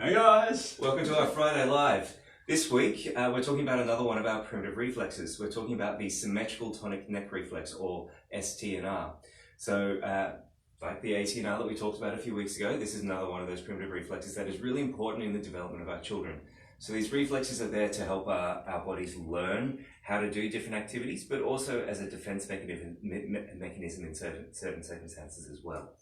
Hey guys! Welcome to our Friday Live. This week, we're talking about another one of our primitive reflexes. We're talking about the symmetrical tonic neck reflex, or STNR. So, like the ATNR that we talked about a few weeks ago, this is another one of those primitive reflexes that is really important in the development of our children. So these reflexes are there to help our bodies learn how to do different activities, but also as a defense mechanism in certain circumstances as well.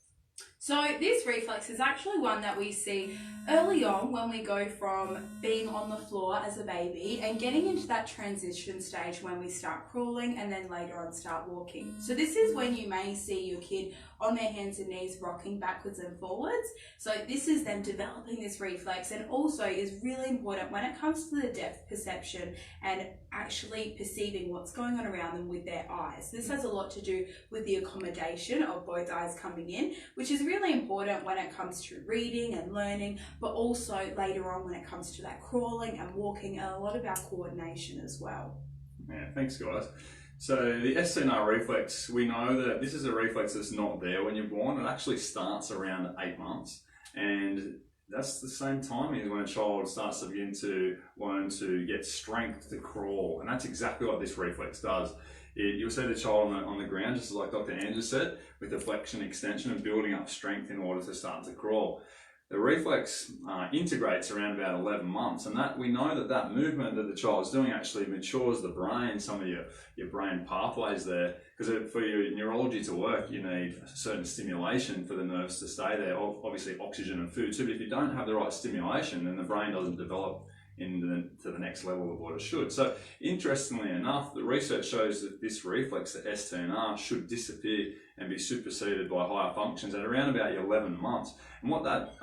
So this reflex is actually one that we see early on when we go from being on the floor as a baby and getting into that transition stage when we start crawling and then later on start walking. So this is when you may see your kid on their hands and knees rocking backwards and forwards. So this is them developing this reflex, and also is really important when it comes to the depth perception and actually perceiving what's going on around them with their eyes. This has a lot to do with the accommodation of both eyes coming in, which is really important when it comes to reading and learning, but also later on when it comes to that crawling and walking and a lot of our coordination as well. Yeah, thanks guys. So the STNR reflex, we know that this is a reflex that's not there when you're born. It actually starts around 8 months, and that's the same time as when a child starts to begin to learn to get strength to crawl, and that's exactly what this reflex does. You'll see the child on the ground, just like Dr. Andrews said, with the flexion, extension, and building up strength in order to start to crawl. The reflex integrates around about 11 months, and that we know that movement that the child's doing actually matures the brain, some of your brain pathways there, because for your neurology to work, you need certain stimulation for the nerves to stay there, obviously oxygen and food too, but if you don't have the right stimulation, then the brain doesn't develop to the next level of what it should. So interestingly enough, the research shows that this reflex, the STNR, should disappear and be superseded by higher functions at around about 11 months. And what that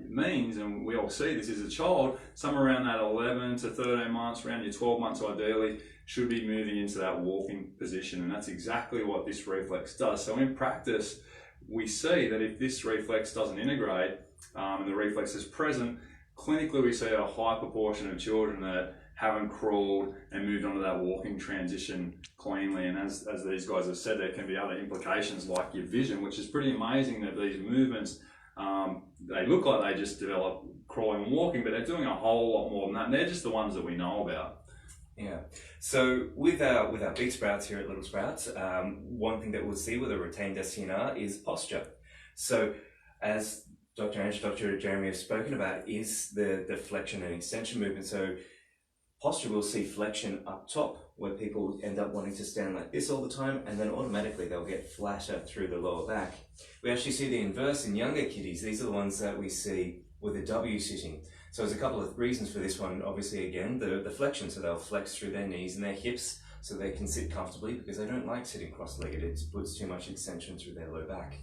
means, and we all see this, is a child, somewhere around that 11 to 13 months, around your 12 months ideally, should be moving into that walking position, and that's exactly what this reflex does. So in practice, we see that if this reflex doesn't integrate and the reflex is present, clinically we see a high proportion of children that haven't crawled and moved onto that walking transition cleanly. And as these guys have said, there can be other implications like your vision, which is pretty amazing that these movements, they look like they just develop crawling and walking, but they're doing a whole lot more than that, and they're just the ones that we know about. Yeah. So with our big sprouts here at Little Sprouts, one thing that we'll see with a retained STNR is posture. So as Dr. Andrews, Dr. Jeremy have spoken about, is the flexion and extension movement. So posture, will see flexion up top, where people end up wanting to stand like this all the time, and then automatically they'll get flatter through the lower back. We actually see the inverse in younger kiddies. These are the ones that we see with a W sitting. So there's a couple of reasons for this one. Obviously, again, the flexion, so they'll flex through their knees and their hips so they can sit comfortably, because they don't like sitting cross-legged. It puts too much extension through their low back.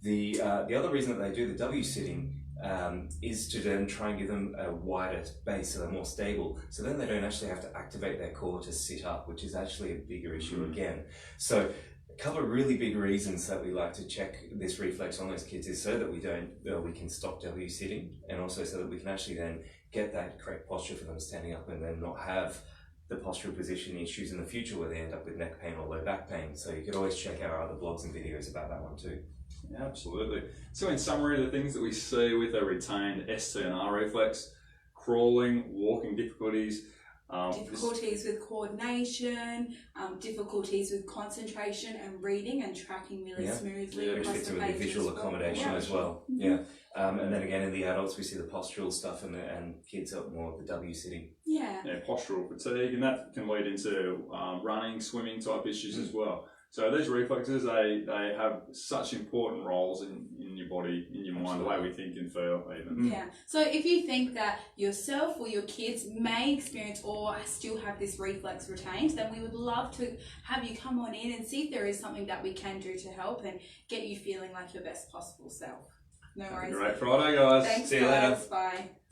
The other reason that they do the W sitting is to then try and give them a wider base, so they're more stable. So then they don't actually have to activate their core to sit up, which is actually a bigger issue again. So a couple of really big reasons that we like to check this reflex on those kids is so that we can stop W sitting, and also so that we can actually then get that correct posture for them standing up, and then not have the postural position issues in the future where they end up with neck pain or low back pain. So you could always check our other blogs and videos about that one too. Yeah, absolutely. So in summary, the things that we see with a retained STNR reflex: crawling, walking difficulties, difficulties with coordination, difficulties with concentration and reading and tracking really smoothly. Which fits with the visual accommodation as well. Yeah. And then again in the adults we see the postural stuff, and kids are more of the W sitting. Yeah, postural fatigue, and that can lead into running, swimming type issues as well. So these reflexes, they have such important roles in your body, in your mind, the way we think and feel even. Yeah. So if you think that yourself or your kids may experience or still have this reflex retained, then we would love to have you come on in and see if there is something that we can do to help and get you feeling like your best possible self. No worries. Great Friday, guys. Thanks, see you later. Bye.